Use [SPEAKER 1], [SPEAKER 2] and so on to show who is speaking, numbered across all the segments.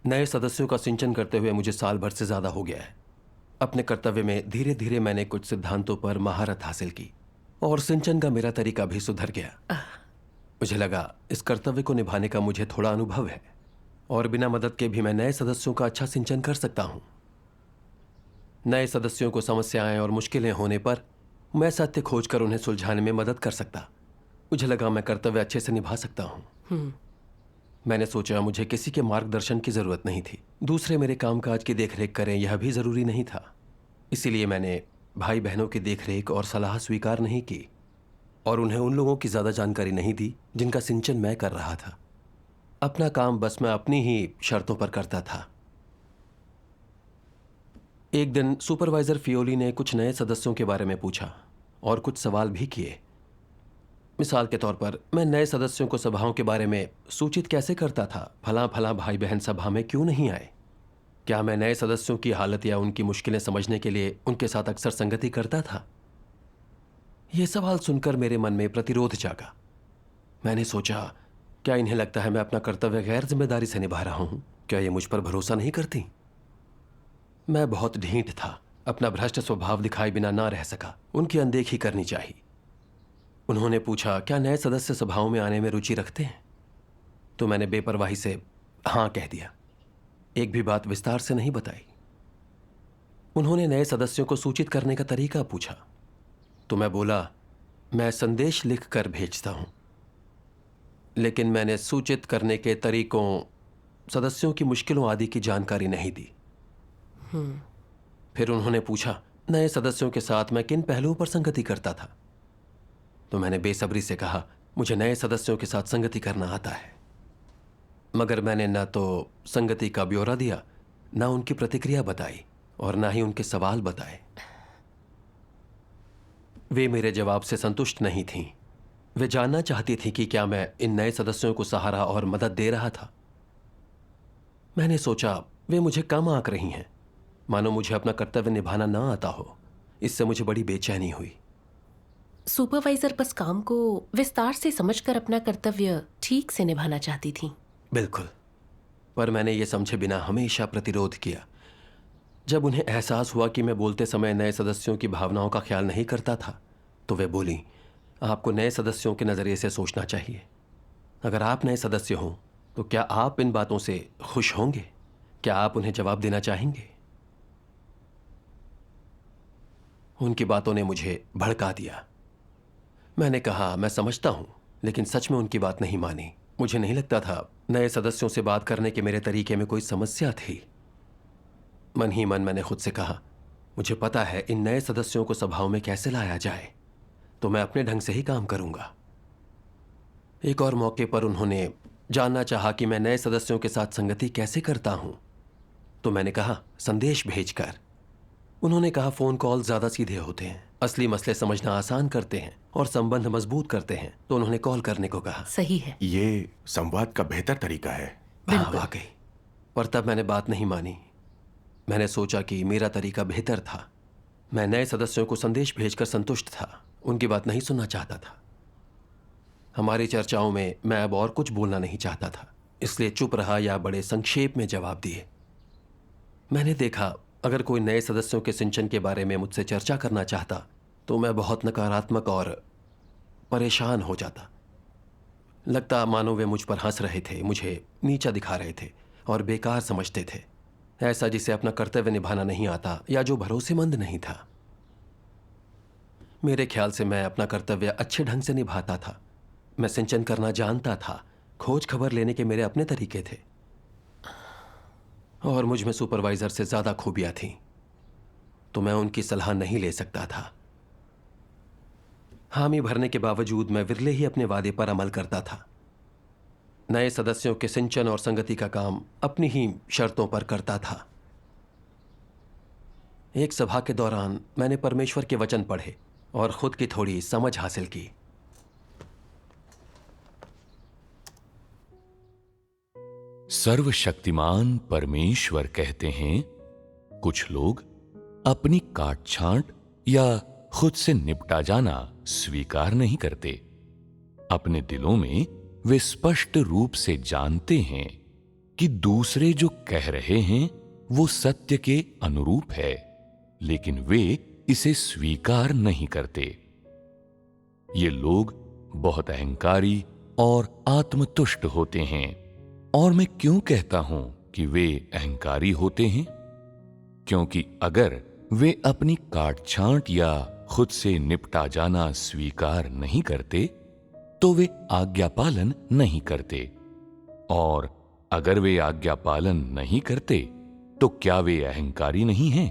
[SPEAKER 1] नए सदस्यों का सिंचन करते हुए मुझे साल भर से ज्यादा हो गया है। अपने कर्तव्य में धीरे धीरे मैंने कुछ सिद्धांतों पर महारत हासिल की और सिंचन का मेरा तरीका भी सुधर गया। मुझे लगा इस कर्तव्य को निभाने का मुझे थोड़ा अनुभव है और बिना मदद के भी मैं नए सदस्यों का अच्छा सिंचन कर सकता हूं। नए सदस्यों को समस्याएं और मुश्किलें होने पर मैं सत्य खोजकर उन्हें सुलझाने में मदद कर सकता। मुझे लगा मैं कर्तव्य अच्छे से निभा सकता हूं। मैंने सोचा मुझे किसी के मार्गदर्शन की जरूरत नहीं थी। दूसरे मेरे कामकाज की देखरेख करें यह भी जरूरी नहीं था। इसीलिए मैंने भाई बहनों की देखरेख और सलाह स्वीकार नहीं की और उन्हें उन लोगों की ज्यादा जानकारी नहीं दी जिनका सिंचन मैं कर रहा था। अपना काम बस मैं अपनी ही शर्तों पर करता था। एक दिन सुपरवाइजर फियोली ने कुछ नए सदस्यों के बारे में पूछा और कुछ सवाल भी किए। मिसाल के तौर पर मैं नए सदस्यों को सभाओं के बारे में सूचित कैसे करता था। फलां फलां भाई बहन सभा में क्यों नहीं आए? क्या मैं नए सदस्यों की हालत या उनकी मुश्किलें समझने के लिए उनके साथ अक्सर संगति करता था? ये सवाल सुनकर मेरे मन में प्रतिरोध जागा। मैंने सोचा, क्या इन्हें लगता है मैं अपना कर्तव्य गैर जिम्मेदारी से निभा रहा हूं? क्या ये मुझ पर भरोसा नहीं करती? मैं बहुत ढीठ था। अपना भ्रष्ट स्वभाव दिखाए बिना ना रह सका। उनकी अनदेखी करनी चाहिए। उन्होंने पूछा, क्या नए सदस्य सभाओं में आने में रुचि रखते हैं? तो मैंने बेपरवाही से हाँ कह दिया। एक भी बात विस्तार से नहीं बताई। उन्होंने नए सदस्यों को सूचित करने का तरीका पूछा तो मैं बोला, मैं संदेश लिख कर भेजता हूं। लेकिन मैंने सूचित करने के तरीकों, सदस्यों की मुश्किलों आदि की जानकारी नहीं दी। फिर उन्होंने पूछा, नए सदस्यों के साथ मैं किन पहलुओं पर संगति करता था? तो मैंने बेसब्री से कहा, मुझे नए सदस्यों के साथ संगति करना आता है। मगर मैंने न तो संगति का ब्यौरा दिया, न उनकी प्रतिक्रिया बताई और न ही उनके सवाल बताए। वे मेरे जवाब से संतुष्ट नहीं थीं। वे जानना चाहती थीं कि क्या मैं इन नए सदस्यों को सहारा और मदद दे रहा था। मैंने सोचा, वे मुझे कम आंक रही हैं, मानो मुझे अपना कर्तव्य निभाना ना आता हो। इससे मुझे बड़ी बेचैनी हुई।
[SPEAKER 2] सुपरवाइजर बस काम को विस्तार से समझकर अपना कर्तव्य ठीक से निभाना चाहती थी।
[SPEAKER 1] बिल्कुल, पर मैंने ये समझे बिना हमेशा प्रतिरोध किया। जब उन्हें एहसास हुआ कि मैं बोलते समय नए सदस्यों की भावनाओं का ख्याल नहीं करता था, तो वे बोली, आपको नए सदस्यों के नज़रिए से सोचना चाहिए। अगर आप नए सदस्य हों तो क्या आप इन बातों से खुश होंगे? क्या आप उन्हें जवाब देना चाहेंगे? उनकी बातों ने मुझे भड़का दिया। मैंने कहा, मैं समझता हूं, लेकिन सच में उनकी बात नहीं मानी। मुझे नहीं लगता था नए सदस्यों से बात करने के मेरे तरीके में कोई समस्या थी। मन ही मन मैंने खुद से कहा, मुझे पता है इन नए सदस्यों को सभाओं में कैसे लाया जाए, तो मैं अपने ढंग से ही काम करूंगा। एक और मौके पर उन्होंने जानना चाहा कि मैं नए सदस्यों के साथ संगति कैसे करता हूं, तो मैंने कहा, संदेश भेजकर। उन्होंने कहा, फोन कॉल ज्यादा सीधे होते हैं, असली मसले समझना आसान करते हैं और संबंध मजबूत करते हैं, तो उन्होंने कॉल करने को कहा।
[SPEAKER 2] सही है।
[SPEAKER 3] ये संवाद का बेहतर तरीका है।
[SPEAKER 1] हाँ, वाकई। पर तब मैंने बात नहीं मानी। मैंने सोचा कि मेरा तरीका बेहतर था। मैं नए सदस्यों को संदेश भेजकर संतुष्ट था, उनकी बात नहीं सुनना चाहता था। हमारी चर्चाओं में मैं अब और कुछ बोलना नहीं चाहता था, इसलिए चुप रहा या बड़े संक्षेप में जवाब दिए। मैंने देखा, अगर कोई नए सदस्यों के सिंचन के बारे में मुझसे चर्चा करना चाहता तो मैं बहुत नकारात्मक और परेशान हो जाता। लगता मानो वे मुझ पर हंस रहे थे, मुझे नीचा दिखा रहे थे और बेकार समझते थे, ऐसा जिसे अपना कर्तव्य निभाना नहीं आता या जो भरोसेमंद नहीं था। मेरे ख्याल से मैं अपना कर्तव्य अच्छे ढंग से निभाता था। मैं सिंचन करना जानता था, खोज खबर लेने के मेरे अपने तरीके थे और मुझ में सुपरवाइजर से ज्यादा खूबियां थीं, तो मैं उनकी सलाह नहीं ले सकता था। हामी भरने के बावजूद मैं विरले ही अपने वादे पर अमल करता था। नए सदस्यों के सिंचन और संगति का काम अपनी ही शर्तों पर करता था। एक सभा के दौरान मैंने परमेश्वर के वचन पढ़े और खुद की थोड़ी समझ हासिल की।
[SPEAKER 4] सर्वशक्तिमान परमेश्वर कहते हैं, कुछ लोग अपनी काट छांट या खुद से निपटा जाना स्वीकार नहीं करते। अपने दिलों में वे स्पष्ट रूप से जानते हैं कि दूसरे जो कह रहे हैं वो सत्य के अनुरूप है, लेकिन वे इसे स्वीकार नहीं करते। ये लोग बहुत अहंकारी और आत्मतुष्ट होते हैं। और मैं क्यों कहता हूं कि वे अहंकारी होते हैं? क्योंकि अगर वे अपनी काट छांट या खुद से निपटा जाना स्वीकार नहीं करते तो वे आज्ञा पालन नहीं करते, और अगर वे आज्ञा पालन नहीं करते तो क्या वे अहंकारी नहीं हैं?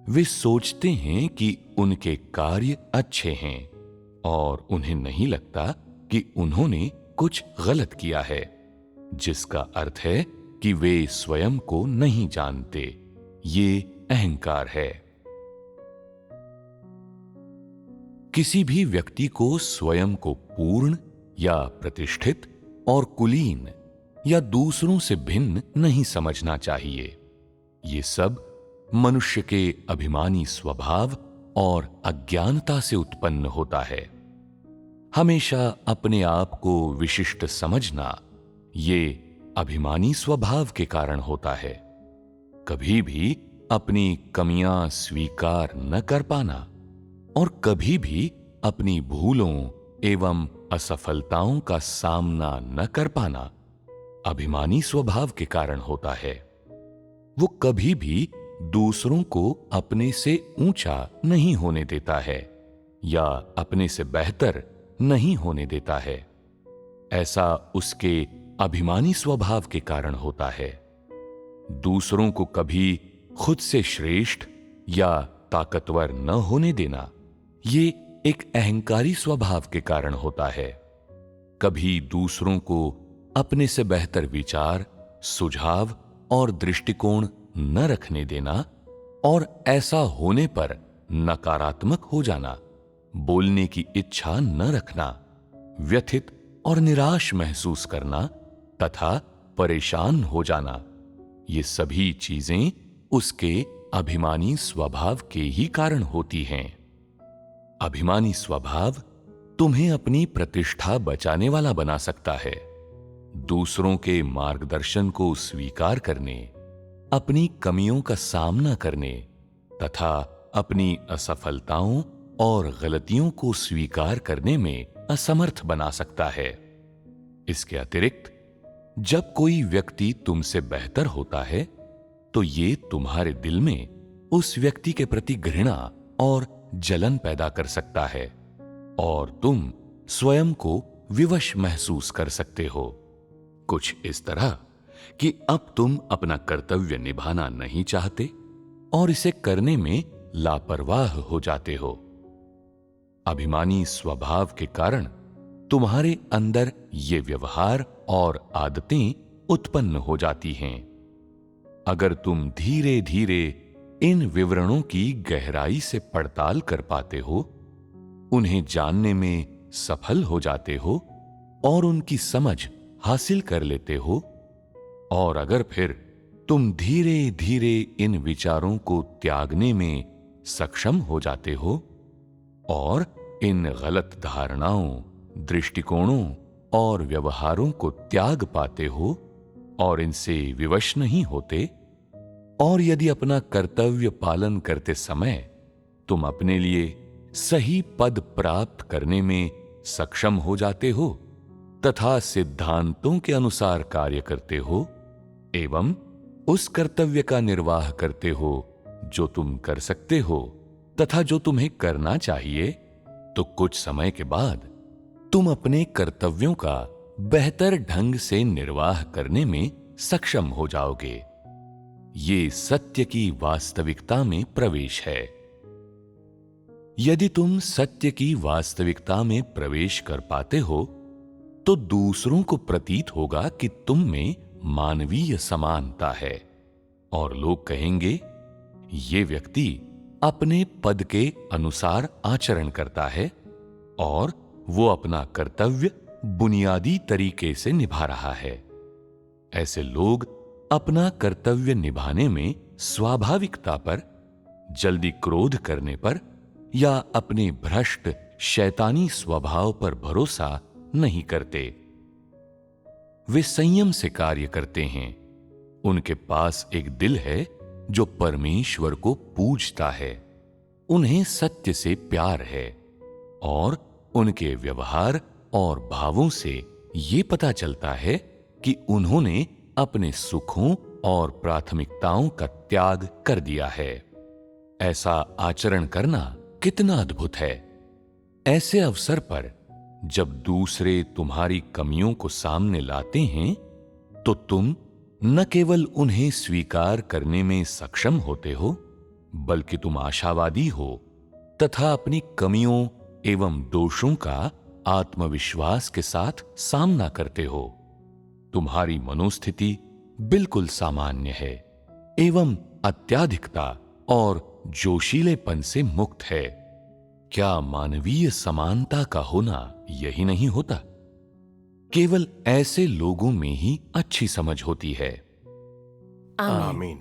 [SPEAKER 4] वे सोचते हैं कि उनके कार्य अच्छे हैं और उन्हें नहीं लगता कि उन्होंने कुछ गलत किया है, जिसका अर्थ है कि वे स्वयं को नहीं जानते। ये अहंकार है। किसी भी व्यक्ति को स्वयं को पूर्ण या प्रतिष्ठित और कुलीन या दूसरों से भिन्न नहीं समझना चाहिए। ये सब मनुष्य के अभिमानी स्वभाव और अज्ञानता से उत्पन्न होता है। हमेशा अपने आप को विशिष्ट समझना ये अभिमानी स्वभाव के कारण होता है। कभी भी अपनी कमियां स्वीकार न कर पाना और कभी भी अपनी भूलों एवं असफलताओं का सामना न कर पाना अभिमानी स्वभाव के कारण होता है। वो कभी भी दूसरों को अपने से ऊंचा नहीं होने देता है या अपने से बेहतर नहीं होने देता है। ऐसा उसके अभिमानी स्वभाव के कारण होता है। दूसरों को कभी खुद से श्रेष्ठ या ताकतवर न होने देना ये एक अहंकारी स्वभाव के कारण होता है। कभी दूसरों को अपने से बेहतर विचार, सुझाव और दृष्टिकोण न रखने देना और ऐसा होने पर नकारात्मक हो जाना, बोलने की इच्छा न रखना, व्यथित और निराश महसूस करना तथा परेशान हो जाना, ये सभी चीजें उसके अभिमानी स्वभाव के ही कारण होती हैं। अभिमानी स्वभाव तुम्हें अपनी प्रतिष्ठा बचाने वाला बना सकता है। दूसरों के मार्गदर्शन को स्वीकार करने, अपनी कमियों का सामना करने तथा अपनी असफलताओं और गलतियों को स्वीकार करने में असमर्थ बना सकता है। इसके अतिरिक्त जब कोई व्यक्ति तुमसे बेहतर होता है तो ये तुम्हारे दिल में उस व्यक्ति के प्रति घृणा और जलन पैदा कर सकता है और तुम स्वयं को विवश महसूस कर सकते हो, कुछ इस तरह कि अब तुम अपना कर्तव्य निभाना नहीं चाहते और इसे करने में लापरवाह हो जाते हो। अभिमानी स्वभाव के कारण तुम्हारे अंदर ये व्यवहार और आदतें उत्पन्न हो जाती हैं। अगर तुम धीरे धीरे इन विवरणों की गहराई से पड़ताल कर पाते हो, उन्हें जानने में सफल हो जाते हो और उनकी समझ हासिल कर लेते हो, और अगर फिर तुम धीरे धीरे इन विचारों को त्यागने में सक्षम हो जाते हो और इन गलत धारणाओं, दृष्टिकोणों और व्यवहारों को त्याग पाते हो और इनसे विवश नहीं होते, और यदि अपना कर्तव्य पालन करते समय तुम अपने लिए सही पद प्राप्त करने में सक्षम हो जाते हो तथा सिद्धांतों के अनुसार कार्य करते हो एवं उस कर्तव्य का निर्वाह करते हो जो तुम कर सकते हो तथा जो तुम्हें करना चाहिए, तो कुछ समय के बाद तुम अपने कर्तव्यों का बेहतर ढंग से निर्वाह करने में सक्षम हो जाओगे। ये सत्य की वास्तविकता में प्रवेश है। यदि तुम सत्य की वास्तविकता में प्रवेश कर पाते हो तो दूसरों को प्रतीत होगा कि तुम में मानवीय समानता है और लोग कहेंगे, ये व्यक्ति अपने पद के अनुसार आचरण करता है और वो अपना कर्तव्य बुनियादी तरीके से निभा रहा है। ऐसे लोग अपना कर्तव्य निभाने में स्वाभाविकता पर, जल्दी क्रोध करने पर या अपने भ्रष्ट शैतानी स्वभाव पर भरोसा नहीं करते। वे संयम से कार्य करते हैं। उनके पास एक दिल है जो परमेश्वर को पूजता है। उन्हें सत्य से प्यार है और उनके व्यवहार और भावों से ये पता चलता है कि उन्होंने अपने सुखों और प्राथमिकताओं का त्याग कर दिया है। ऐसा आचरण करना कितना अद्भुत है। ऐसे अवसर पर जब दूसरे तुम्हारी कमियों को सामने लाते हैं तो तुम न केवल उन्हें स्वीकार करने में सक्षम होते हो, बल्कि तुम आशावादी हो तथा अपनी कमियों एवं दोषों का आत्मविश्वास के साथ सामना करते हो। तुम्हारी मनोस्थिति बिल्कुल सामान्य है एवं अत्याधिकता और जोशीलेपन से मुक्त है। क्या मानवीय समानता का होना यही नहीं होता? केवल ऐसे लोगों में ही अच्छी समझ होती है।
[SPEAKER 2] आमीन।
[SPEAKER 3] आमीन।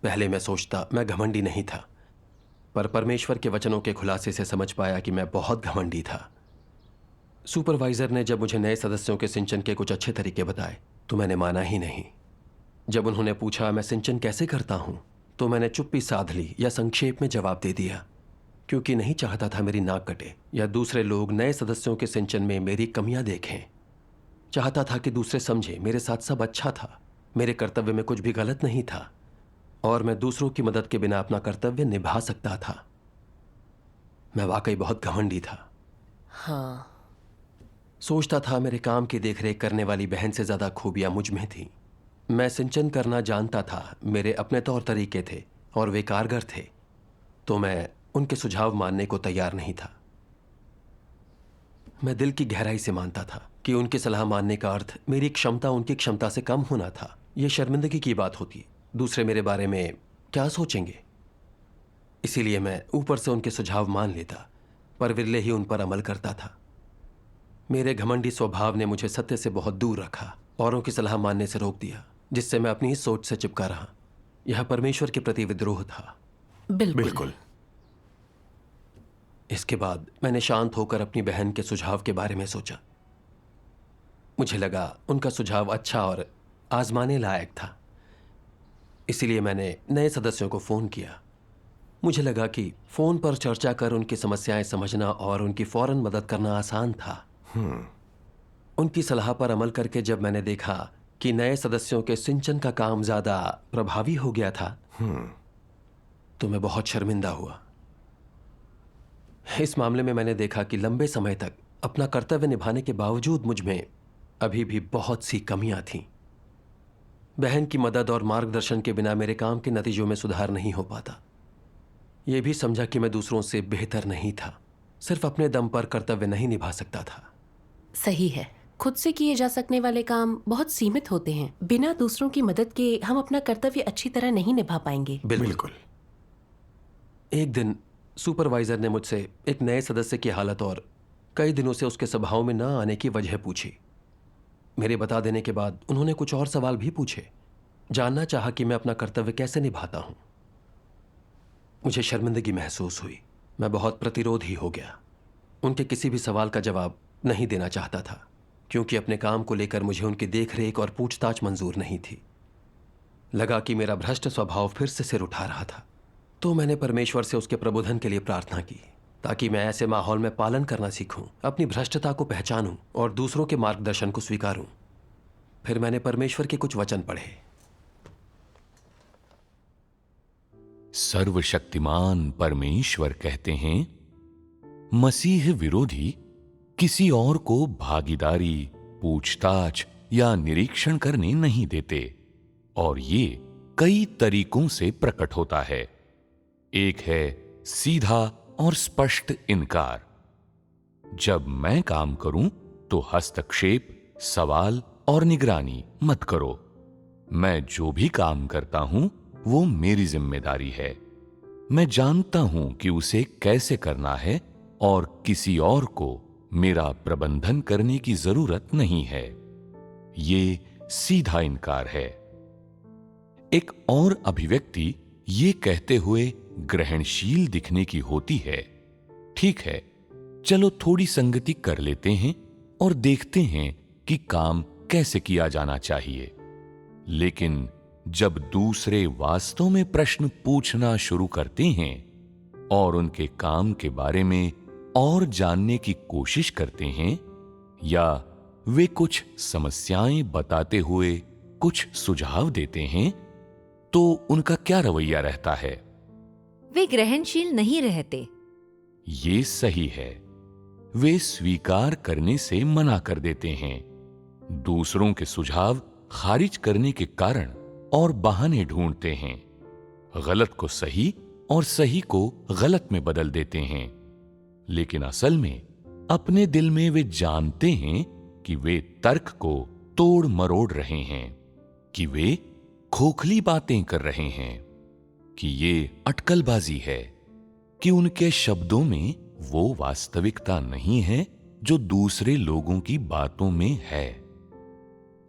[SPEAKER 1] पहले मैं सोचता मैं घमंडी नहीं था, पर परमेश्वर के वचनों के खुलासे से समझ पाया कि मैं बहुत घमंडी था। सुपरवाइजर ने जब मुझे नए सदस्यों के सिंचन के कुछ अच्छे तरीके बताए तो मैंने माना ही नहीं। जब उन्होंने पूछा मैं सिंचन कैसे करता हूं, तो मैंने चुप्पी साध ली या संक्षेप में जवाब दे दिया, क्योंकि नहीं चाहता था मेरी नाक कटे या दूसरे लोग नए सदस्यों के सिंचन में मेरी कमियां देखें। चाहता था कि दूसरे समझे मेरे साथ सब अच्छा था, मेरे कर्तव्य में कुछ भी गलत नहीं था और मैं दूसरों की मदद के बिना अपना कर्तव्य निभा सकता था। मैं वाकई बहुत घमंडी था।
[SPEAKER 2] हाँ,
[SPEAKER 1] सोचता था मेरे काम की देखरेख करने वाली बहन से ज्यादा खूबियां मुझ में थी। मैं सिंचन करना जानता था, मेरे अपने तौर तरीके थे और वे कारगर थे, तो मैं उनके सुझाव मानने को तैयार नहीं था। मैं दिल की गहराई से मानता था कि उनकी सलाह मानने का अर्थ मेरी क्षमता उनकी क्षमता से कम होना था। यह शर्मिंदगी की बात होती, दूसरे मेरे बारे में क्या सोचेंगे। इसीलिए मैं ऊपर से उनके सुझाव मान लेता, पर विरले ही उन पर अमल करता था। मेरे घमंडी स्वभाव ने मुझे सत्य से बहुत दूर रखा, औरों की सलाह मानने से रोक दिया, जिससे मैं अपनी ही सोच से चिपका रहा। यह परमेश्वर के प्रति विद्रोह था।
[SPEAKER 2] बिल्कुल।
[SPEAKER 3] बिल्कुल।
[SPEAKER 1] इसके बाद मैंने शांत होकर अपनी बहन के सुझाव के बारे में सोचा। मुझे लगा उनका सुझाव अच्छा और आजमाने लायक था। इसीलिए मैंने नए सदस्यों को फ़ोन किया। मुझे लगा कि फ़ोन पर चर्चा कर उनकी समस्याएं समझना और उनकी फ़ौरन मदद करना आसान था। उनकी सलाह पर अमल करके जब मैंने देखा कि नए सदस्यों के सिंचन का काम ज़्यादा प्रभावी हो गया था, तो मैं बहुत शर्मिंदा हुआ। इस मामले में मैंने देखा कि लंबे समय तक अपना कर्तव्य निभाने के बावजूद मुझ में अभी भी बहुत सी कमियां थीं। बहन की मदद और मार्गदर्शन के बिना मेरे काम के नतीजों में सुधार नहीं हो पाता। यह भी समझा कि मैं दूसरों से बेहतर नहीं था, सिर्फ अपने दम पर कर्तव्य नहीं निभा सकता था।
[SPEAKER 2] सही है। खुद से किए जा सकने वाले काम बहुत सीमित होते हैं। बिना दूसरों की मदद के हम अपना कर्तव्य अच्छी तरह नहीं निभा पाएंगे।
[SPEAKER 3] बिल्कुल।
[SPEAKER 1] एक दिन सुपरवाइजर ने मुझसे एक नए सदस्य की हालत और कई दिनों से उसके सभाओं में न आने की वजह पूछी। मेरे बता देने के बाद उन्होंने कुछ और सवाल भी पूछे। जानना चाहा कि मैं अपना कर्तव्य कैसे निभाता हूं। मुझे शर्मिंदगी महसूस हुई। मैं बहुत प्रतिरोधी हो गया। उनके किसी भी सवाल का जवाब नहीं देना चाहता था, क्योंकि अपने काम को लेकर मुझे उनकी देखरेख और पूछताछ मंजूर नहीं थी। लगा कि मेरा भ्रष्ट स्वभाव फिर से सिर उठा रहा था। तो मैंने परमेश्वर से उसके प्रबोधन के लिए प्रार्थना की, ताकि मैं ऐसे माहौल में पालन करना सीखूं, अपनी भ्रष्टता को पहचानूं और दूसरों के मार्गदर्शन को स्वीकारूं। फिर मैंने परमेश्वर के कुछ वचन पढ़े।
[SPEAKER 4] सर्वशक्तिमान परमेश्वर कहते हैं, मसीह विरोधी किसी और को भागीदारी, पूछताछ या निरीक्षण करने नहीं देते, और ये कई तरीकों से प्रकट होता है। एक है सीधा और स्पष्ट इनकार। जब मैं काम करूं तो हस्तक्षेप, सवाल और निगरानी मत करो। मैं जो भी काम करता हूं वो मेरी जिम्मेदारी है। मैं जानता हूं कि उसे कैसे करना है और किसी और को मेरा प्रबंधन करने की जरूरत नहीं है। ये सीधा इनकार है। एक और अभिव्यक्ति ये कहते हुए ग्रहणशील दिखने की होती है, ठीक है, चलो थोड़ी संगति कर लेते हैं और देखते हैं कि काम कैसे किया जाना चाहिए। लेकिन जब दूसरे वास्तव में प्रश्न पूछना शुरू करते हैं और उनके काम के बारे में और जानने की कोशिश करते हैं, या वे कुछ समस्याएं बताते हुए कुछ सुझाव देते हैं, तो उनका क्या रवैया रहता है?
[SPEAKER 5] वे ग्रहणशील नहीं रहते।
[SPEAKER 4] ये सही है। वे स्वीकार करने से मना कर देते हैं, दूसरों के सुझाव खारिज करने के कारण और बहाने ढूंढते हैं, गलत को सही और सही को गलत में बदल देते हैं। लेकिन असल में अपने दिल में वे जानते हैं कि वे तर्क को तोड़ मरोड़ रहे हैं, कि वे खोखली बातें कर रहे हैं, कि ये अटकलबाजी है, कि उनके शब्दों में वो वास्तविकता नहीं है जो दूसरे लोगों की बातों में है।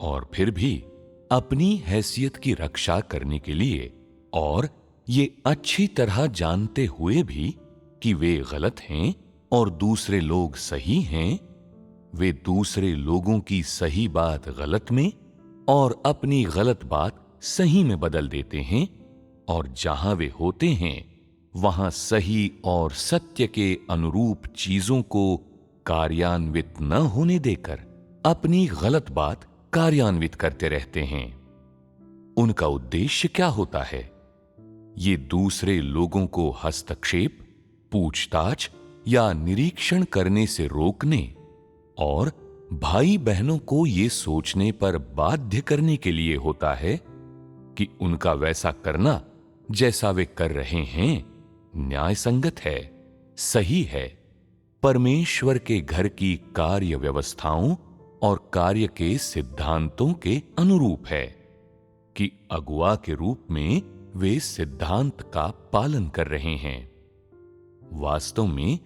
[SPEAKER 4] और फिर भी अपनी हैसियत की रक्षा करने के लिए, और ये अच्छी तरह जानते हुए भी कि वे गलत हैं और दूसरे लोग सही हैं, वे दूसरे लोगों की सही बात गलत में और अपनी गलत बात सही में बदल देते हैं, और जहां वे होते हैं वहां सही और सत्य के अनुरूप चीजों को कार्यान्वित न होने देकर अपनी गलत बात कार्यान्वित करते रहते हैं। उनका उद्देश्य क्या होता है? ये दूसरे लोगों को हस्तक्षेप, पूछताछ या निरीक्षण करने से रोकने और भाई बहनों को ये सोचने पर बाध्य करने के लिए होता है कि उनका वैसा करना जैसा वे कर रहे हैं न्याय संगत है, सही है, परमेश्वर के घर की कार्य व्यवस्थाओं और कार्य के सिद्धांतों के अनुरूप है, कि अगुआ के रूप में वे सिद्धांत का पालन कर रहे हैं। वास्तव में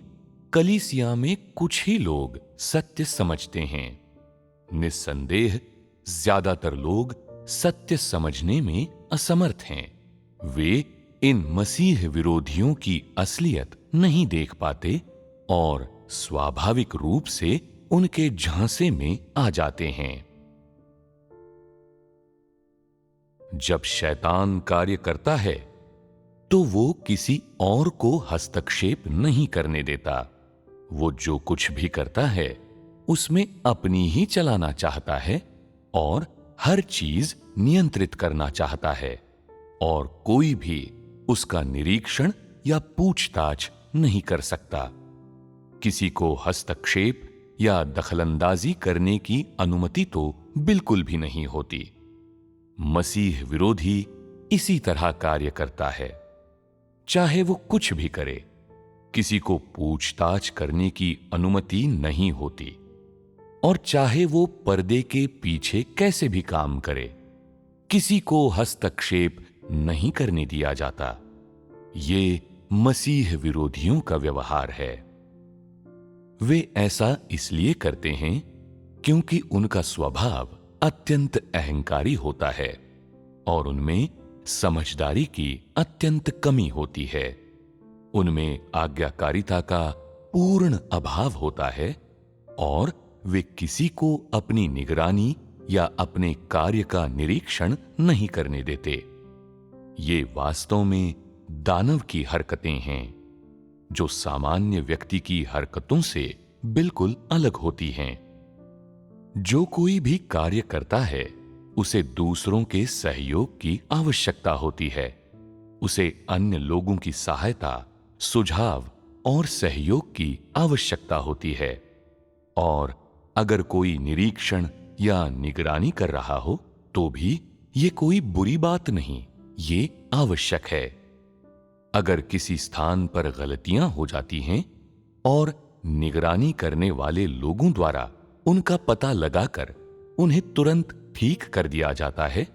[SPEAKER 4] कलीसिया में कुछ ही लोग सत्य समझते हैं। निस्संदेह ज्यादातर लोग सत्य समझने में असमर्थ हैं। वे इन मसीह विरोधियों की असलियत नहीं देख पाते और स्वाभाविक रूप से उनके झांसे में आ जाते हैं। जब शैतान कार्य करता है तो वो किसी और को हस्तक्षेप नहीं करने देता। वो जो कुछ भी करता है उसमें अपनी ही चलाना चाहता है और हर चीज नियंत्रित करना चाहता है, और कोई भी उसका निरीक्षण या पूछताछ नहीं कर सकता। किसी को हस्तक्षेप या दखलंदाजी करने की अनुमति तो बिल्कुल भी नहीं होती। मसीह विरोधी इसी तरह कार्य करता है। चाहे वो कुछ भी करे, किसी को पूछताछ करने की अनुमति नहीं होती, और चाहे वो पर्दे के पीछे कैसे भी काम करे, किसी को हस्तक्षेप नहीं करने दिया जाता। ये मसीह विरोधियों का व्यवहार है। वे ऐसा इसलिए करते हैं क्योंकि उनका स्वभाव अत्यंत अहंकारी होता है और उनमें समझदारी की अत्यंत कमी होती है। उनमें आज्ञाकारिता का पूर्ण अभाव होता है और वे किसी को अपनी निगरानी या अपने कार्य का निरीक्षण नहीं करने देते। ये वास्तव में दानव की हरकतें हैं जो सामान्य व्यक्ति की हरकतों से बिल्कुल अलग होती हैं। जो कोई भी कार्य करता है उसे दूसरों के सहयोग की आवश्यकता होती है। उसे अन्य लोगों की सहायता, सुझाव और सहयोग की आवश्यकता होती है। और अगर कोई निरीक्षण या निगरानी कर रहा हो तो भी ये कोई बुरी बात नहीं, ये आवश्यक है। अगर किसी स्थान पर गलतियां हो जाती हैं और निगरानी करने वाले लोगों द्वारा उनका पता लगाकर उन्हें तुरंत ठीक कर दिया जाता है,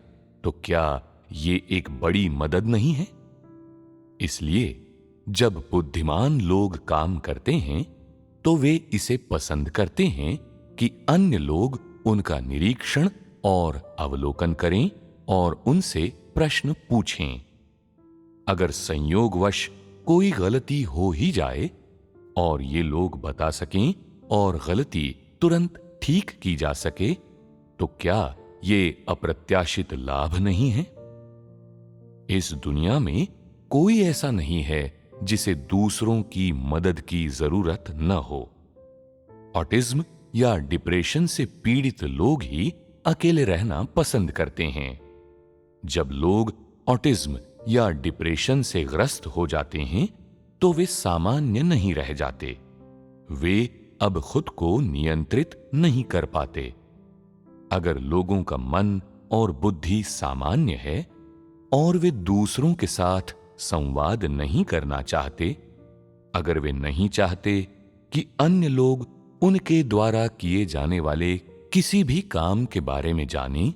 [SPEAKER 4] तो क्या ये एक बड़ी मदद नहीं है? इसलिए जब बुद्धिमान लोग काम करते हैं तो वे इसे पसंद करते हैं कि अन्य लोग उनका निरीक्षण और अवलोकन करें और उनसे प्रश्न पूछें। अगर संयोगवश कोई गलती हो ही जाए और ये लोग बता सकें और गलती तुरंत ठीक की जा सके, तो क्या ये अप्रत्याशित लाभ नहीं है? इस दुनिया में कोई ऐसा नहीं है जिसे दूसरों की मदद की जरूरत न हो। ऑटिज्म या डिप्रेशन से पीड़ित लोग ही अकेले रहना पसंद करते हैं। जब लोग ऑटिज्म या डिप्रेशन से ग्रस्त हो जाते हैं तो वे सामान्य नहीं रह जाते। वे अब खुद को नियंत्रित नहीं कर पाते। अगर लोगों का मन और बुद्धि सामान्य है और वे दूसरों के साथ संवाद नहीं करना चाहते, अगर वे नहीं चाहते कि अन्य लोग उनके द्वारा किए जाने वाले किसी भी काम के बारे में जानें,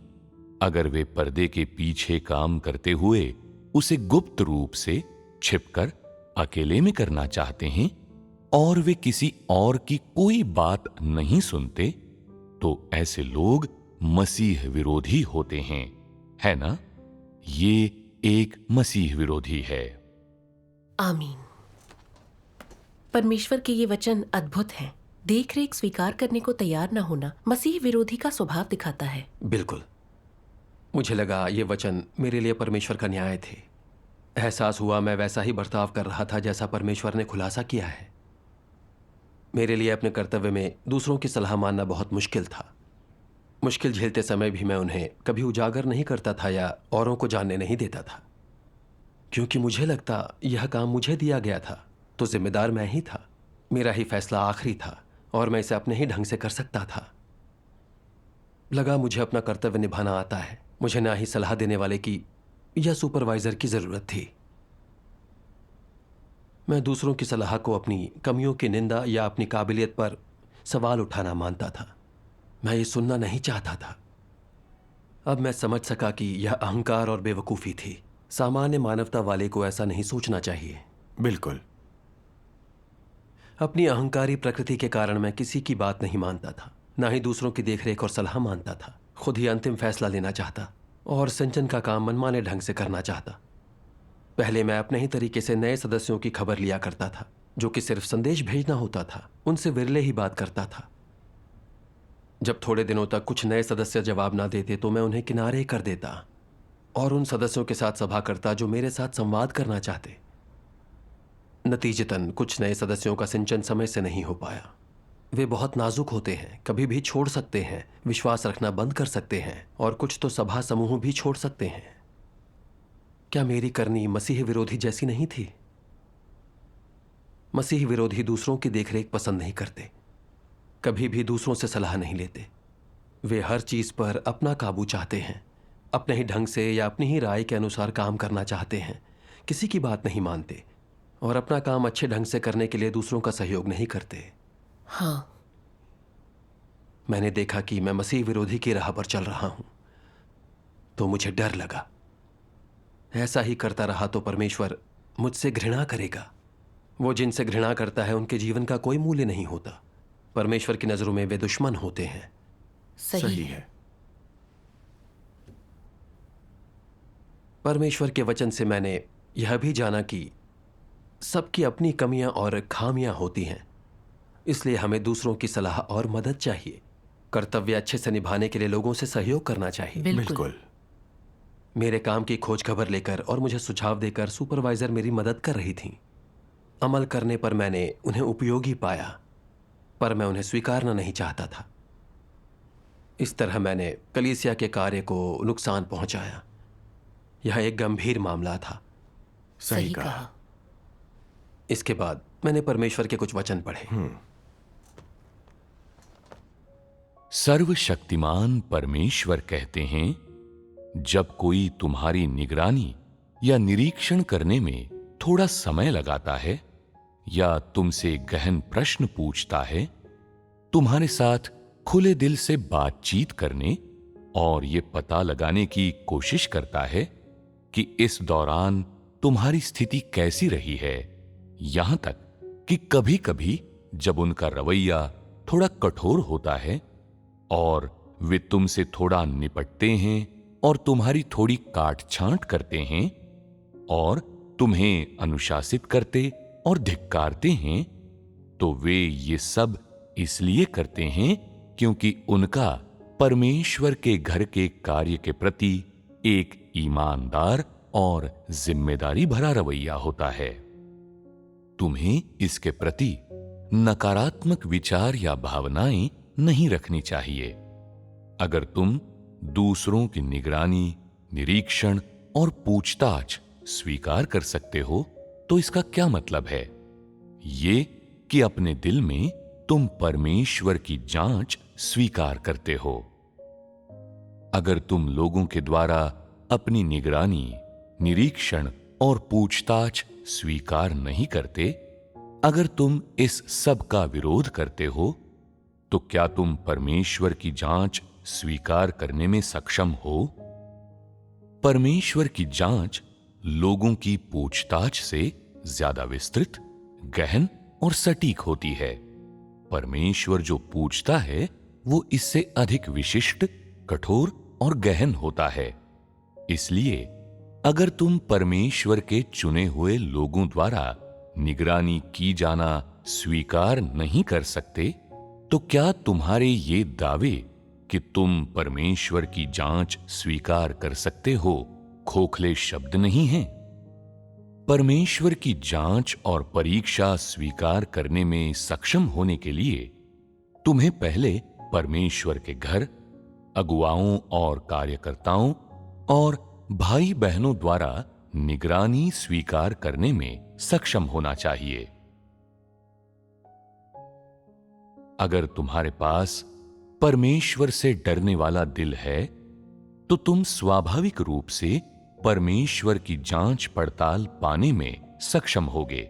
[SPEAKER 4] अगर वे पर्दे के पीछे काम करते हुए उसे गुप्त रूप से छिपकर अकेले में करना चाहते हैं और वे किसी और की कोई बात नहीं सुनते, तो ऐसे लोग मसीह विरोधी होते हैं, है ना? ये एक मसीह विरोधी है।
[SPEAKER 2] आमीन। परमेश्वर के ये वचन अद्भुत हैं। देख रेख स्वीकार करने को तैयार न होना मसीह विरोधी का स्वभाव दिखाता है।
[SPEAKER 1] बिल्कुल, मुझे लगा ये वचन मेरे लिए परमेश्वर का न्याय थे। एहसास हुआ मैं वैसा ही बर्ताव कर रहा था जैसा परमेश्वर ने खुलासा किया है। मेरे लिए अपने कर्तव्य में दूसरों की सलाह मानना बहुत मुश्किल था। मुश्किल झेलते समय भी मैं उन्हें कभी उजागर नहीं करता था या औरों को जानने नहीं देता था, क्योंकि मुझे लगता यह काम मुझे दिया गया था तो जिम्मेदार मैं ही था। मेरा ही फैसला आखिरी था और मैं इसे अपने ही ढंग से कर सकता था। लगा मुझे अपना कर्तव्य निभाना आता है। मुझे ना ही सलाह देने वाले की या सुपरवाइजर की जरूरत थी। मैं दूसरों की सलाह को अपनी कमियों की निंदा या अपनी काबिलियत पर सवाल उठाना मानता था। मैं ये सुनना नहीं चाहता था। अब मैं समझ सका कि यह अहंकार और बेवकूफ़ी थी। सामान्य मानवता वाले को ऐसा नहीं सोचना चाहिए।
[SPEAKER 3] बिल्कुल।
[SPEAKER 1] अपनी अहंकारी प्रकृति के कारण मैं किसी की बात नहीं मानता था, ना ही दूसरों की देखरेख और सलाह मानता था। खुद ही अंतिम फैसला लेना चाहता और सिंचन का काम मनमाने ढंग से करना चाहता। पहले मैं अपने ही तरीके से नए सदस्यों की खबर लिया करता था, जो कि सिर्फ संदेश भेजना होता था। उनसे विरले ही बात करता था। जब थोड़े दिनों तक कुछ नए सदस्य जवाब ना देते तो मैं उन्हें किनारे कर देता और उन सदस्यों के साथ सभा करता जो मेरे साथ संवाद करना चाहते। नतीजतन कुछ नए सदस्यों का सिंचन समय से नहीं हो पाया। वे बहुत नाजुक होते हैं, कभी भी छोड़ सकते हैं, विश्वास रखना बंद कर सकते हैं और कुछ तो सभा समूह भी छोड़ सकते हैं। क्या मेरी करनी मसीह विरोधी जैसी नहीं थी? मसीह विरोधी दूसरों की देखरेख पसंद नहीं करते, कभी भी दूसरों से सलाह नहीं लेते। वे हर चीज पर अपना काबू चाहते हैं, अपने ही ढंग से या अपनी ही राय के अनुसार काम करना चाहते हैं, किसी की बात नहीं मानते और अपना काम अच्छे ढंग से करने के लिए दूसरों का सहयोग नहीं करते।
[SPEAKER 2] हाँ,
[SPEAKER 1] मैंने देखा कि मैं मसीह विरोधी की राह पर चल रहा हूं, तो मुझे डर लगा। ऐसा ही करता रहा तो परमेश्वर मुझसे घृणा करेगा। वो जिनसे घृणा करता है उनके जीवन का कोई मूल्य नहीं होता। परमेश्वर की नजरों में वे दुश्मन होते हैं।
[SPEAKER 2] सही है।
[SPEAKER 1] परमेश्वर के वचन से मैंने यह भी जाना कि सबकी अपनी कमियां और खामियां होती हैं, इसलिए हमें दूसरों की सलाह और मदद चाहिए। कर्तव्य अच्छे से निभाने के लिए लोगों से सहयोग करना चाहिए।
[SPEAKER 3] बिल्कुल।
[SPEAKER 1] मेरे काम की खोज खबर लेकर और मुझे सुझाव देकर सुपरवाइजर मेरी मदद कर रही थी। अमल करने पर मैंने उन्हें उपयोगी पाया, पर मैं उन्हें स्वीकारना नहीं चाहता था। इस तरह मैंने कलीसिया के कार्य को नुकसान पहुंचाया। यह एक गंभीर मामला था।
[SPEAKER 3] सही कहा।
[SPEAKER 1] इसके बाद मैंने परमेश्वर के कुछ वचन पढ़े।
[SPEAKER 4] सर्वशक्तिमान परमेश्वर कहते हैं, जब कोई तुम्हारी निगरानी या निरीक्षण करने में थोड़ा समय लगाता है या तुमसे गहन प्रश्न पूछता है, तुम्हारे साथ खुले दिल से बातचीत करने और ये पता लगाने की कोशिश करता है कि इस दौरान तुम्हारी स्थिति कैसी रही है, यहां तक कि कभी-कभी जब उनका रवैया थोड़ा कठोर होता है और वे तुमसे थोड़ा निपटते हैं और तुम्हारी थोड़ी काट-छांट करते हैं और तुम्हें अनुशासित करते और धिक्कारते हैं, तो वे ये सब इसलिए करते हैं क्योंकि उनका परमेश्वर के घर के कार्य के प्रति एक ईमानदार और जिम्मेदारी भरा रवैया होता है। तुम्हें इसके प्रति नकारात्मक विचार या भावनाएं नहीं रखनी चाहिए। अगर तुम दूसरों की निगरानी, निरीक्षण और पूछताछ स्वीकार कर सकते हो तो इसका क्या मतलब है? ये कि अपने दिल में तुम परमेश्वर की जांच स्वीकार करते हो। अगर तुम लोगों के द्वारा अपनी निगरानी, निरीक्षण और पूछताछ स्वीकार नहीं करते, अगर तुम इस सब का विरोध करते हो, तो क्या तुम परमेश्वर की जांच स्वीकार करने में सक्षम हो? परमेश्वर की जांच लोगों की पूछताछ से ज्यादा विस्तृत, गहन और सटीक होती है। परमेश्वर जो पूछता है वो इससे अधिक विशिष्ट, कठोर और गहन होता है। इसलिए अगर तुम परमेश्वर के चुने हुए लोगों द्वारा निगरानी की जाना स्वीकार नहीं कर सकते, तो क्या तुम्हारे ये दावे कि तुम परमेश्वर की जांच स्वीकार कर सकते हो खोखले शब्द नहीं हैं? परमेश्वर की जांच और परीक्षा स्वीकार करने में सक्षम होने के लिए तुम्हें पहले परमेश्वर के घर, अगुवाओं और कार्यकर्ताओं और भाई बहनों द्वारा निगरानी स्वीकार करने में सक्षम होना चाहिए। अगर तुम्हारे पास परमेश्वर से डरने वाला दिल है, तो तुम स्वाभाविक रूप से परमेश्वर की जांच पड़ताल पाने में सक्षम होगे।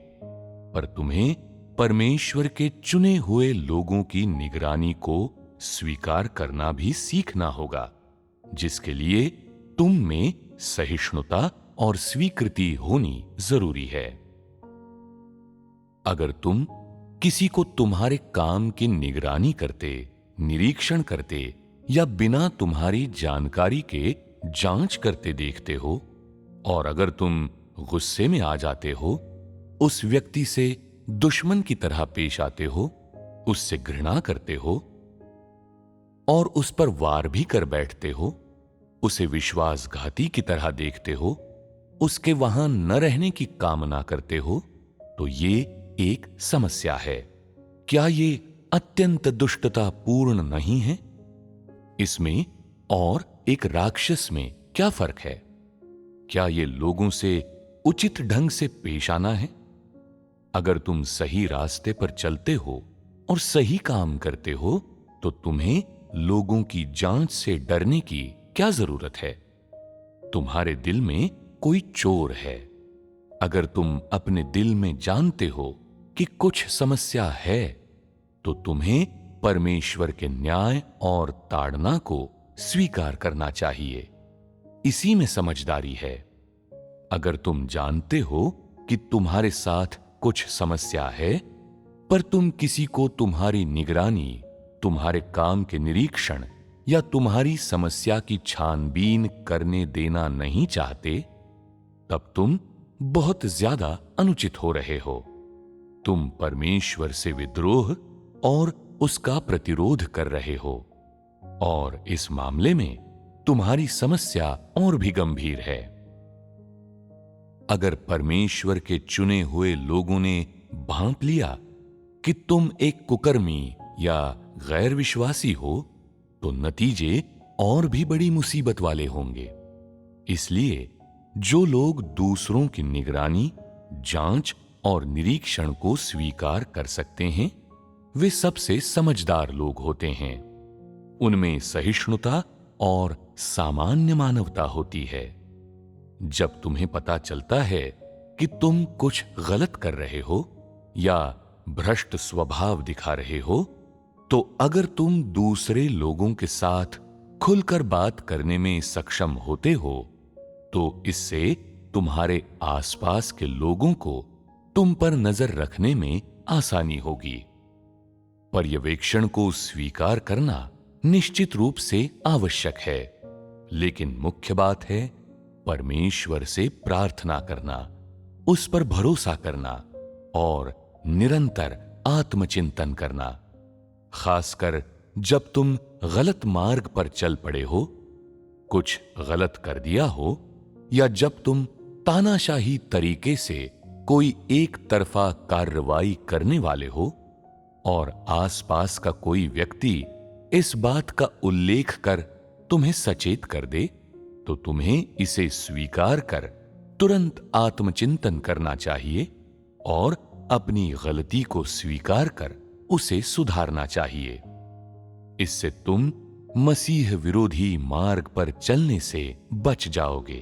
[SPEAKER 4] पर तुम्हें परमेश्वर के चुने हुए लोगों की निगरानी को स्वीकार करना भी सीखना होगा, जिसके लिए तुम में सहिष्णुता और स्वीकृति होनी जरूरी है। अगर तुम किसी को तुम्हारे काम की निगरानी करते, निरीक्षण करते या बिना तुम्हारी जानकारी के जांच करते देखते हो, और अगर तुम गुस्से में आ जाते हो, उस व्यक्ति से दुश्मन की तरह पेश आते हो, उससे घृणा करते हो और उस पर वार भी कर बैठते हो, उसे विश्वासघाती की तरह देखते हो, उसके वहां न रहने की कामना करते हो, तो ये एक समस्या है। क्या ये अत्यंत दुष्टता पूर्ण नहीं है? इसमें और एक राक्षस में क्या फर्क है? क्या ये लोगों से उचित ढंग से पेश आना है? अगर तुम सही रास्ते पर चलते हो और सही काम करते हो, तो तुम्हें लोगों की जांच से डरने की क्या जरूरत है? तुम्हारे दिल में कोई चोर है। अगर तुम अपने दिल में जानते हो कि कुछ समस्या है, तो तुम्हें परमेश्वर के न्याय और ताड़ना को स्वीकार करना चाहिए। इसी में समझदारी है। अगर तुम जानते हो कि तुम्हारे साथ कुछ समस्या है, पर तुम किसी को तुम्हारी निगरानी, तुम्हारे काम के निरीक्षण या तुम्हारी समस्या की छानबीन करने देना नहीं चाहते, तब तुम बहुत ज्यादा अनुचित हो रहे हो। तुम परमेश्वर से विद्रोह और उसका प्रतिरोध कर रहे हो, और इस मामले में तुम्हारी समस्या और भी गंभीर है। अगर परमेश्वर के चुने हुए लोगों ने भांप लिया कि तुम एक कुकर्मी या गैर विश्वासी हो, तो नतीजे और भी बड़ी मुसीबत वाले होंगे। इसलिए जो लोग दूसरों की निगरानी, जांच और निरीक्षण को स्वीकार कर सकते हैं, वे सबसे समझदार लोग होते हैं। उनमें सहिष्णुता और सामान्य मानवता होती है। जब तुम्हें पता चलता है कि तुम कुछ गलत कर रहे हो या भ्रष्ट स्वभाव दिखा रहे हो, तो अगर तुम दूसरे लोगों के साथ खुलकर बात करने में सक्षम होते हो, तो इससे तुम्हारे आसपास के लोगों को तुम पर नजर रखने में आसानी होगी। पर्यवेक्षण को स्वीकार करना निश्चित रूप से आवश्यक है, लेकिन मुख्य बात है परमेश्वर से प्रार्थना करना, उस पर भरोसा करना और निरंतर आत्मचिंतन करना, खासकर जब तुम गलत मार्ग पर चल पड़े हो, कुछ गलत कर दिया हो, या जब तुम तानाशाही तरीके से कोई एक तरफा कार्रवाई करने वाले हो और आसपास का कोई व्यक्ति इस बात का उल्लेख कर तुम्हें सचेत कर दे, तो तुम्हें इसे स्वीकार कर तुरंत आत्मचिंतन करना चाहिए और अपनी गलती को स्वीकार कर उसे सुधारना चाहिए। इससे तुम मसीह विरोधी मार्ग पर चलने से बच जाओगे।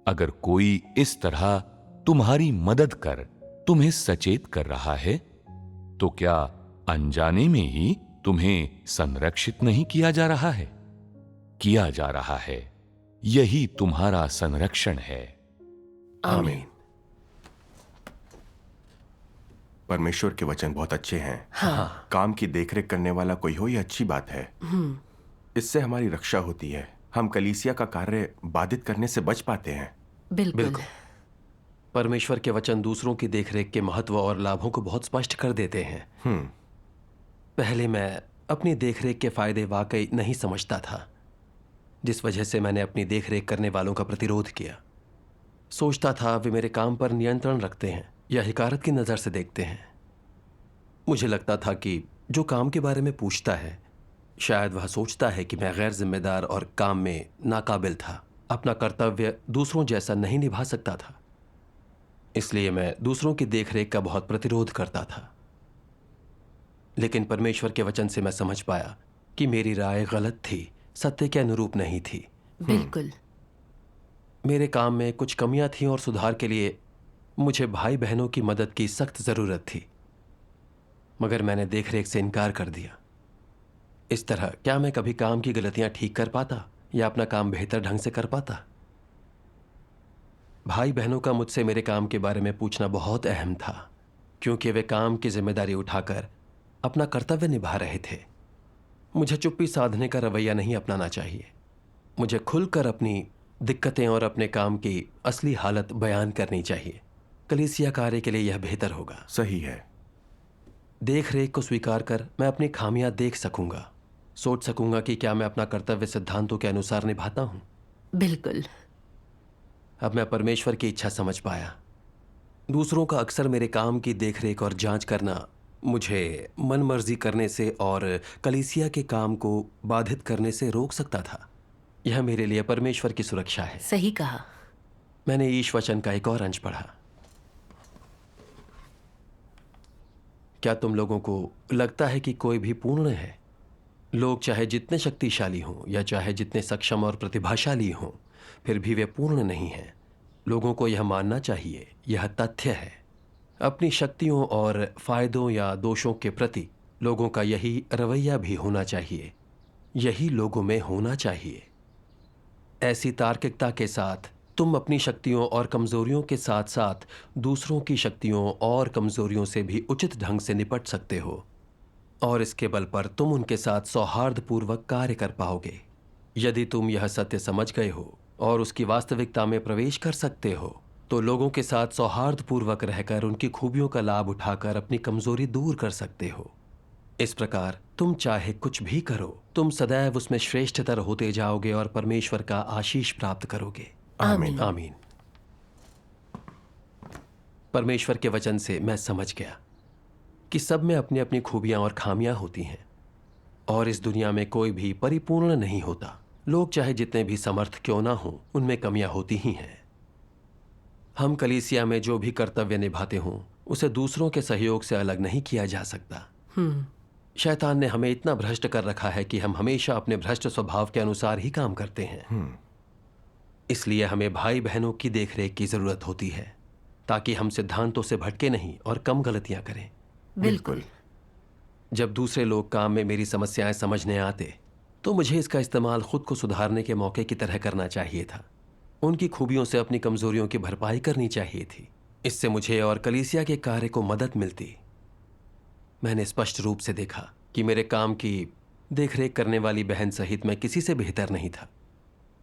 [SPEAKER 4] अगर कोई इस तरह तुम्हारी मदद कर तुम्हें सचेत कर रहा है, तो क्या अनजाने में ही तुम्हें संरक्षित नहीं किया जा रहा है? किया जा रहा है। यही तुम्हारा संरक्षण है।
[SPEAKER 3] आमीन। परमेश्वर के वचन बहुत अच्छे हैं।
[SPEAKER 2] हाँ।
[SPEAKER 3] काम की देखरेख करने वाला कोई हो, यह अच्छी बात है। इससे हमारी रक्षा होती है। हम कलीसिया का कार्य बाधित करने से बच पाते हैं।
[SPEAKER 2] बिल्कुल।
[SPEAKER 1] परमेश्वर के वचन दूसरों की देखरेख के महत्व और लाभों को बहुत स्पष्ट कर देते हैं। पहले मैं अपनी देखरेख के फायदे वाकई नहीं समझता था, जिस वजह से मैंने अपनी देखरेख करने वालों का प्रतिरोध किया। सोचता था वे मेरे काम पर नियंत्रण रखते हैं या हिकारत की नज़र से देखते हैं। मुझे लगता था कि जो काम के बारे में पूछता है, शायद वह सोचता है कि मैं गैर जिम्मेदार और काम में नाकाबिल था, अपना कर्तव्य दूसरों जैसा नहीं निभा सकता था। इसलिए मैं दूसरों की देखरेख का बहुत प्रतिरोध करता था। लेकिन परमेश्वर के वचन से मैं समझ पाया कि मेरी राय गलत थी, सत्य के अनुरूप नहीं थी।
[SPEAKER 2] बिल्कुल।
[SPEAKER 1] मेरे काम में कुछ कमियां थीं और सुधार के लिए मुझे भाई बहनों की मदद की सख्त ज़रूरत थी, मगर मैंने देखरेख से इनकार कर दिया। इस तरह क्या मैं कभी काम की गलतियां ठीक कर पाता या अपना काम बेहतर ढंग से कर पाता? भाई बहनों का मुझसे मेरे काम के बारे में पूछना बहुत अहम था, क्योंकि वे काम की जिम्मेदारी उठाकर अपना कर्तव्य निभा रहे थे। मुझे चुप्पी साधने का रवैया नहीं अपनाना चाहिए। मुझे खुलकर अपनी दिक्कतें और अपने काम की असली हालत बयान करनी चाहिए। कलीसिया कार्य के लिए यह बेहतर होगा।
[SPEAKER 3] सही है।
[SPEAKER 1] देख रेख को स्वीकार कर मैं अपनी खामियां देख सकूंगा, सोच सकूंगा कि क्या मैं अपना कर्तव्य सिद्धांतों के अनुसार निभाता हूं।
[SPEAKER 2] बिल्कुल।
[SPEAKER 1] अब मैं परमेश्वर की इच्छा समझ पाया। दूसरों का अक्सर मेरे काम की देखरेख और जांच करना मुझे मन मर्जी करने से और कलीसिया के काम को बाधित करने से रोक सकता था। यह मेरे लिए परमेश्वर की सुरक्षा है।
[SPEAKER 2] सही कहा।
[SPEAKER 1] मैंने ईश वचन का एक और अंश पढ़ा। क्या तुम लोगों को लगता है कि कोई भी पूर्ण है? लोग चाहे जितने शक्तिशाली हों या चाहे जितने सक्षम और प्रतिभाशाली हों, फिर भी वे पूर्ण नहीं हैं। लोगों को यह मानना चाहिए, यह तथ्य है। अपनी शक्तियों और फायदों या दोषों के प्रति लोगों का यही रवैया भी होना चाहिए। यही लोगों में होना चाहिए। ऐसी तार्किकता के साथ तुम अपनी शक्तियों और कमजोरियों के साथ साथ दूसरों की शक्तियों और कमजोरियों से भी उचित ढंग से निपट सकते हो, और इसके बल पर तुम उनके साथ सौहार्दपूर्वक कार्य कर पाओगे। यदि तुम यह सत्य समझ गए हो और उसकी वास्तविकता में प्रवेश कर सकते हो, तो लोगों के साथ सौहार्दपूर्वक रहकर उनकी खूबियों का लाभ उठाकर अपनी कमजोरी दूर कर सकते हो। इस प्रकार तुम चाहे कुछ भी करो, तुम सदैव उसमें श्रेष्ठतर होते जाओगे और परमेश्वर का आशीष प्राप्त करोगे।
[SPEAKER 2] आमीन।
[SPEAKER 1] आमीन। परमेश्वर के वचन से मैं समझ गया कि सब में अपनी अपनी खूबियां और खामियां होती हैं, और इस दुनिया में कोई भी परिपूर्ण नहीं होता। लोग चाहे जितने भी समर्थ क्यों ना हों, उनमें कमियां होती ही हैं। हम कलीसिया में जो भी कर्तव्य निभाते हों, उसे दूसरों के सहयोग से अलग नहीं किया जा सकता। शैतान ने हमें इतना भ्रष्ट कर रखा है कि हम हमेशा अपने भ्रष्ट स्वभाव के अनुसार ही काम करते हैं। इसलिए हमें भाई बहनों की देखरेख की जरूरत होती है, ताकि हम सिद्धांतों से भटके नहीं और कम गलतियां करें।
[SPEAKER 2] बिल्कुल।
[SPEAKER 1] जब दूसरे लोग काम में मेरी समस्याएं समझने आते, तो मुझे इसका इस्तेमाल खुद को सुधारने के मौके की तरह करना चाहिए था। उनकी खूबियों से अपनी कमजोरियों की भरपाई करनी चाहिए थी। इससे मुझे और कलीसिया के कार्य को मदद मिलती। मैंने स्पष्ट रूप से देखा कि मेरे काम की देखरेख करने वाली बहन सहित मैं किसी से बेहतर नहीं था।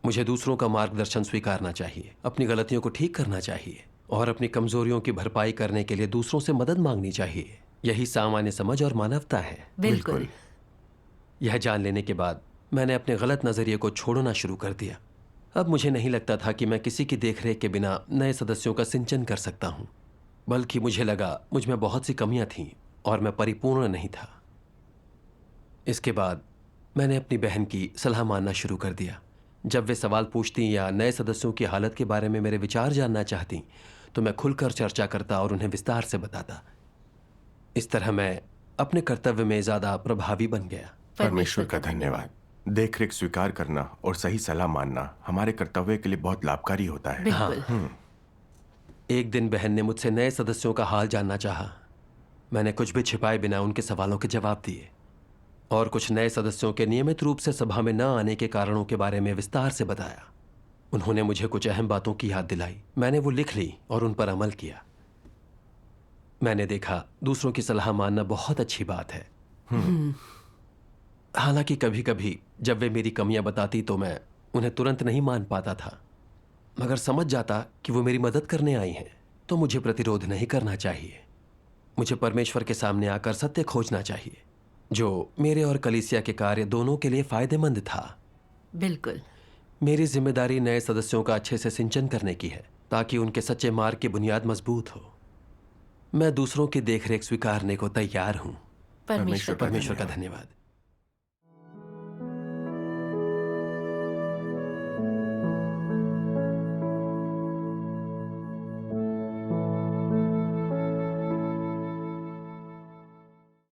[SPEAKER 1] मुझे दूसरों का मार्गदर्शन स्वीकारना चाहिए, अपनी गलतियों को ठीक करना चाहिए और अपनी कमजोरियों की भरपाई करने के लिए दूसरों से मदद मांगनी चाहिए। यही सामान्य समझ और मानवता है।
[SPEAKER 2] बिल्कुल।
[SPEAKER 1] यह जान लेने के बाद मैंने अपने गलत नज़रिए को छोड़ना शुरू कर दिया। अब मुझे नहीं लगता था कि मैं किसी की देखरेख के बिना नए सदस्यों का सिंचन कर सकता हूँ, बल्कि मुझे लगा मुझ में बहुत सी कमियां थीं और मैं परिपूर्ण नहीं था। इसके बाद मैंने अपनी बहन की सलाह मानना शुरू कर दिया। जब वे सवाल पूछती या नए सदस्यों की हालत के बारे में मेरे विचार जानना चाहती तो मैं खुलकर चर्चा करता और उन्हें विस्तार से बताता। इस तरह मैं अपने कर्तव्य में ज़्यादा प्रभावी बन गया।
[SPEAKER 3] परमेश्वर का धन्यवाद। देखरेख स्वीकार करना और सही सलाह मानना हमारे कर्तव्य के लिए बहुत लाभकारी होता है।
[SPEAKER 2] बिल्कुल।
[SPEAKER 1] एक दिन बहन ने मुझसे नए सदस्यों का हाल जानना चाहा। मैंने कुछ भी छिपाए बिना उनके सवालों के जवाब दिए और कुछ नए सदस्यों के नियमित रूप से सभा में न आने के कारणों के बारे में विस्तार से बताया। उन्होंने मुझे कुछ अहम बातों की याद दिलाई। मैंने वो लिख ली और उन पर अमल किया। मैंने देखा दूसरों की सलाह मानना बहुत अच्छी बात है। हालांकि कभी कभी जब वे मेरी कमियां बताती तो मैं उन्हें तुरंत नहीं मान पाता था, मगर समझ जाता कि वो मेरी मदद करने आई हैं तो मुझे प्रतिरोध नहीं करना चाहिए। मुझे परमेश्वर के सामने आकर सत्य खोजना चाहिए जो मेरे और कलीसिया के कार्य दोनों के लिए फायदेमंद था।
[SPEAKER 2] बिल्कुल।
[SPEAKER 1] मेरी जिम्मेदारी नए सदस्यों का अच्छे से सिंचन करने की है ताकि उनके सच्चे मार्ग की बुनियाद मजबूत हो। मैं दूसरों की देखरेख स्वीकारने को तैयार हूँ।
[SPEAKER 2] परमेश्वर
[SPEAKER 1] परमेश्वर का धन्यवाद।